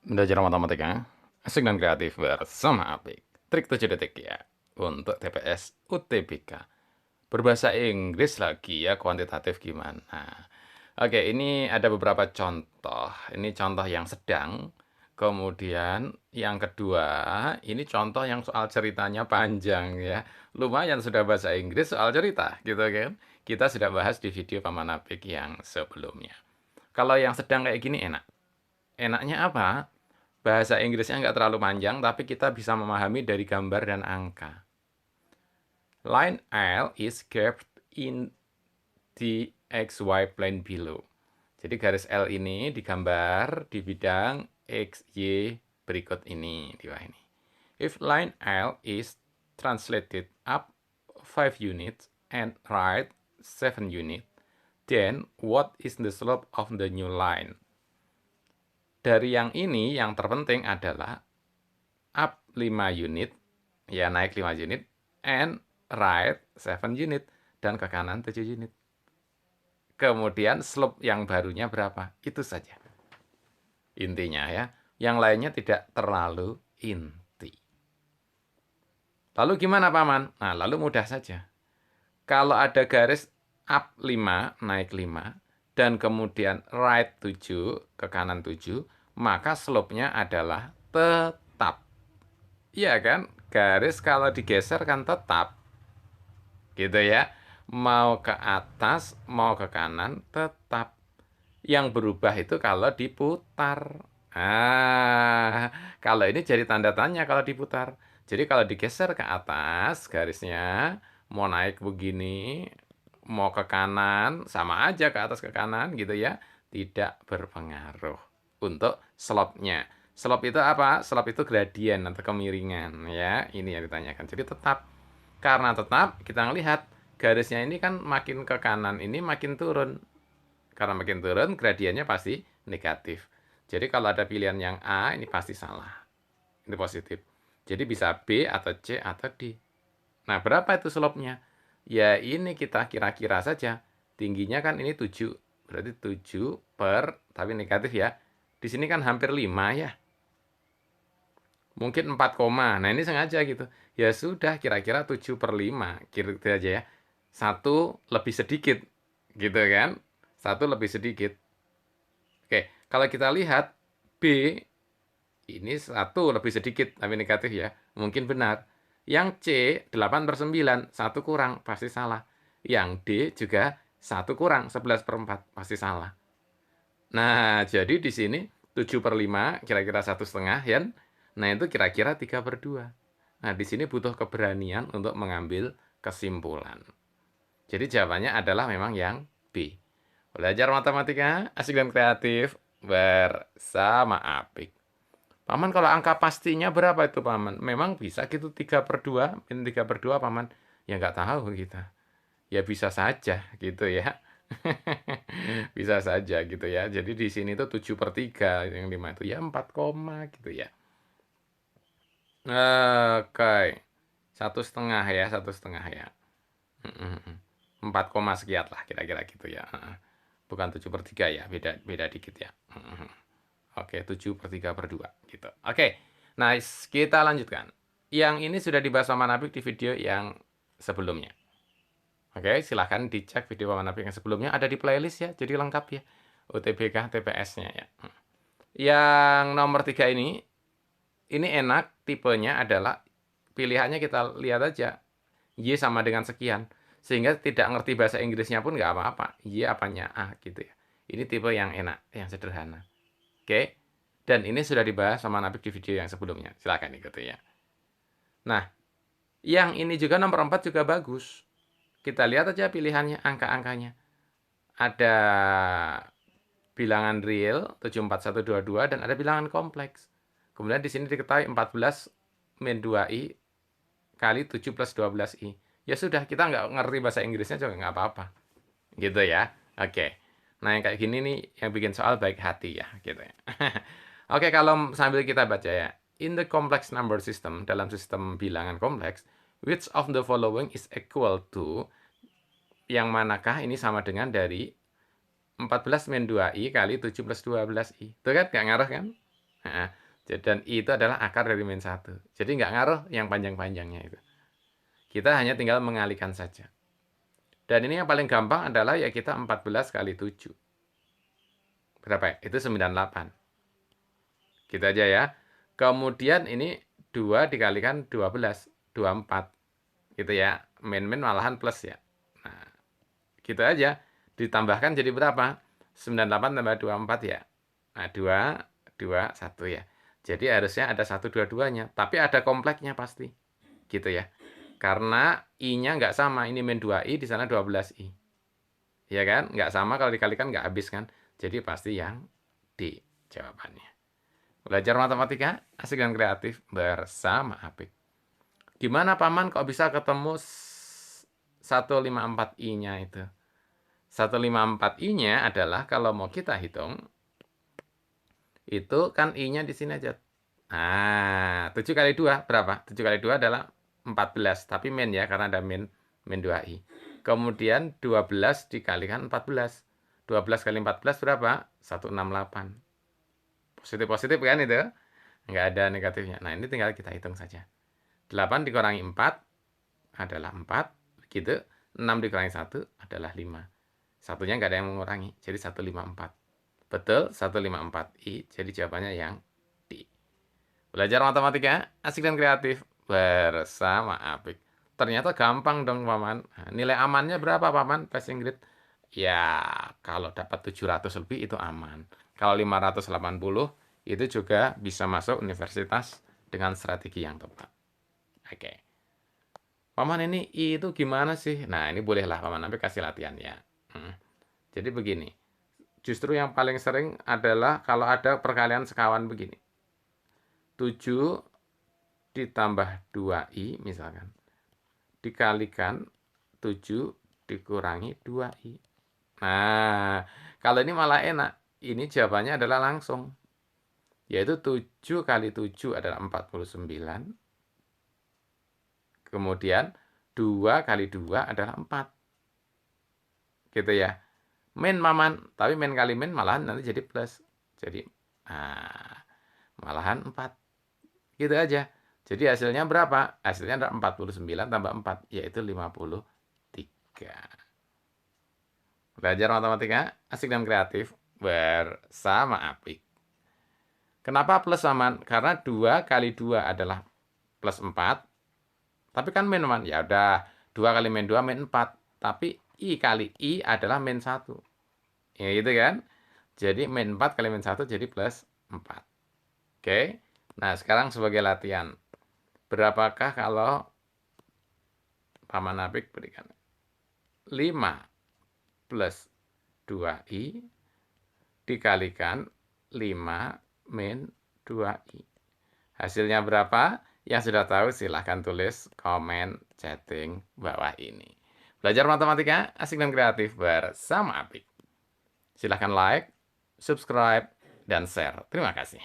Belajar matematika, asik dan kreatif bersama Apik. Trik 7 detik ya, untuk TPS UTBK. Berbahasa Inggris lagi ya, kuantitatif gimana. Oke, ini ada beberapa contoh. Ini contoh yang sedang. Kemudian yang kedua, ini contoh yang soal ceritanya panjang ya. Lumayan sudah bahasa Inggris soal cerita gitu kan. Kita sudah bahas di video Paman Apik yang sebelumnya. Kalau yang sedang kayak gini enak. Enaknya apa? Bahasa Inggrisnya nggak terlalu panjang, tapi kita bisa memahami dari gambar dan angka. Line L is curved in the XY plane below. Jadi garis L ini digambar di bidang X, Y berikut ini, di bawah ini. If line L is translated up 5 units and right 7 units, then what is the slope of the new line? Dari yang ini, yang terpenting adalah up 5 unit, ya naik 5 unit, and right 7 unit, dan ke kanan 7 unit. Kemudian slope yang barunya berapa? Itu saja. Intinya ya, yang lainnya tidak terlalu inti. Lalu gimana Paman? Nah, lalu mudah saja. Kalau ada garis up 5, naik 5, dan kemudian right 7, ke kanan 7, maka slope-nya adalah tetap. Iya kan? Garis kalau digeser kan tetap. Gitu ya. Mau ke atas, mau ke kanan, tetap. Yang berubah itu kalau diputar. Kalau ini jadi tanda tanya kalau diputar. Jadi kalau digeser ke atas garisnya, mau naik begini, mau ke kanan, sama aja ke atas ke kanan gitu ya. Tidak berpengaruh untuk slope-nya. Slope itu apa? Slope itu gradien atau kemiringan ya. Ini yang ditanyakan. Jadi tetap. Karena tetap kita ngelihat garisnya ini kan makin ke kanan ini makin turun. Karena makin turun, gradiennya pasti negatif. Jadi kalau ada pilihan yang A, ini pasti salah. Ini positif. Jadi bisa B atau C atau D. Nah, berapa itu slope-nya? Ya, ini kita kira-kira saja. Tingginya kan ini 7. Berarti 7 per, tapi negatif ya. Di sini kan hampir 5 ya. Mungkin 4 koma. Nah, ini sengaja gitu. Ya sudah, kira-kira 7 per 5. Kira-kira aja ya. Satu lebih sedikit. Gitu kan? Satu lebih sedikit. Oke, kalau kita lihat B ini satu lebih sedikit tapi negatif ya, mungkin benar. Yang C 8 per 9, satu kurang, pasti salah. Yang D juga satu kurang, 11 per 4, pasti salah. Nah, jadi di sini 7 per 5, kira-kira satu setengah ya. Nah, itu kira-kira 3 per 2. Nah, di sini butuh keberanian untuk mengambil kesimpulan. Jadi jawabannya adalah memang yang B. Belajar matematika, asik dan kreatif, bersama Apik. Paman kalau angka pastinya berapa itu Paman? Memang bisa gitu 3 per 2, min 3 per 2 Paman? Ya nggak tahu kita. Ya bisa saja gitu ya. Bisa saja gitu ya. Jadi di sini tuh 7 per 3, yang 5 itu ya 4 koma gitu ya. Oke. Satu setengah ya, satu setengah ya. 4 koma sekian lah kira-kira gitu ya. Bukan 7 per 3 ya, beda beda dikit ya. Oke, 7 per 3 per 2 gitu. Oke, nice. Kita lanjutkan. Yang ini sudah dibahas sama Nabik di video yang sebelumnya. Oke, silahkan dicek video Paman Nabik yang sebelumnya. Ada di playlist ya, jadi lengkap ya. UTBK TPS-nya ya. Yang nomor 3 ini enak, tipenya adalah pilihannya kita lihat aja. Y sama dengan sekian. Sehingga tidak ngerti bahasa Inggrisnya pun nggak apa-apa. Y apanya A gitu ya. Ini tipe yang enak, yang sederhana. Oke. Dan ini sudah dibahas sama Nabik di video yang sebelumnya. Silahkan ikuti ya. Nah, yang ini juga nomor 4 juga bagus. Kita lihat aja pilihannya, angka-angkanya. Ada bilangan real 74122 dan ada bilangan kompleks. Kemudian di sini diketahui 14 min 2i kali 7 plus 12i. Ya sudah, kita nggak ngerti bahasa Inggrisnya juga nggak apa-apa. Gitu ya. Oke. Nah, yang kayak gini nih yang bikin soal baik hati ya, gitu ya. Oke, kalau sambil kita baca ya. In the complex number system, dalam sistem bilangan kompleks, which of the following is equal to, yang manakah ini sama dengan dari 14 min 2i kali 7 plus 12i. Itu kan nggak ngaruh kan? Heeh. Dan I itu adalah akar dari min 1. Jadi nggak ngaruh yang panjang-panjangnya itu. Kita hanya tinggal mengalihkan saja. Dan ini yang paling gampang adalah ya kita 14 kali 7. Berapa ya? Itu 98. Gitu aja ya. Kemudian ini 2 dikalikan 12. 24. Gitu ya. Min-min malahan plus ya. Nah, gitu aja. Ditambahkan jadi berapa? 98 tambah 24 ya. Nah, 2, 2, 1 ya. Jadi harusnya ada 1, 2, 2-nya. Tapi ada kompleksnya pasti. Gitu ya. Karena I-nya nggak sama. Ini min 2I, di sana 12I. Ya kan? Nggak sama, kalau dikalikan nggak habis kan. Jadi pasti yang D jawabannya. Belajar matematika asik dan kreatif bersama Apik. Gimana Paman kok bisa ketemu 154I-nya itu? 154I-nya adalah kalau mau kita hitung, itu kan I-nya di sini aja. Nah, 7 kali 2 berapa? 7 kali 2 adalah 14, tapi min ya, karena ada min 2I. Kemudian 12 dikalikan 14. 12 kali 14 berapa? 168. Positif-positif kan itu? Nggak ada negatifnya. Nah, ini tinggal kita hitung saja. 8 dikurangi 4 adalah 4. Begitu. 6 dikurangi 1 adalah 5. Satunya nggak ada yang mengurangi. Jadi 154. Betul, 154I. Jadi jawabannya yang D. Belajar matematika asik dan kreatif bersama Apik. Ternyata gampang dong, Paman. Nah, nilai amannya berapa, Paman? Passing grade? Ya, kalau dapat 700 lebih itu aman. Kalau 580 itu juga bisa masuk universitas dengan strategi yang tepat. Oke. Paman, ini I itu gimana sih? Nah, ini bolehlah Paman Apik kasih latihan ya. Jadi begini. Justru yang paling sering adalah kalau ada perkalian sekawan begini. 7 ditambah 2I misalkan. Dikalikan 7 dikurangi 2I. Nah, kalau ini malah enak. Ini jawabannya adalah langsung. Yaitu 7 kali 7 adalah 49. Kemudian 2 kali 2 adalah 4. Gitu ya. Min Maman. Tapi min kali min malahan nanti jadi plus. Jadi, malahan 4. Gitu aja. Jadi hasilnya berapa? Hasilnya adalah 49 tambah 4. Yaitu 53. Belajar matematika asik dan kreatif bersama Apik. Kenapa plus Paman? Karena 2 kali 2 adalah plus 4. Tapi kan min Paman. Ya udah, 2 kali min 2 min 4. Tapi I kali I adalah min 1. Ya gitu kan? Jadi min 4 kali min 1 jadi plus 4. Oke. Nah, sekarang sebagai latihan. Berapakah kalau Paman Apik berikan 5 plus 2I dikalikan 5 min 2I. Hasilnya berapa? Yang sudah tahu silahkan tulis komen chatting bawah ini. Belajar matematika asik dan kreatif bersama Apik. Silahkan like, subscribe, dan share. Terima kasih.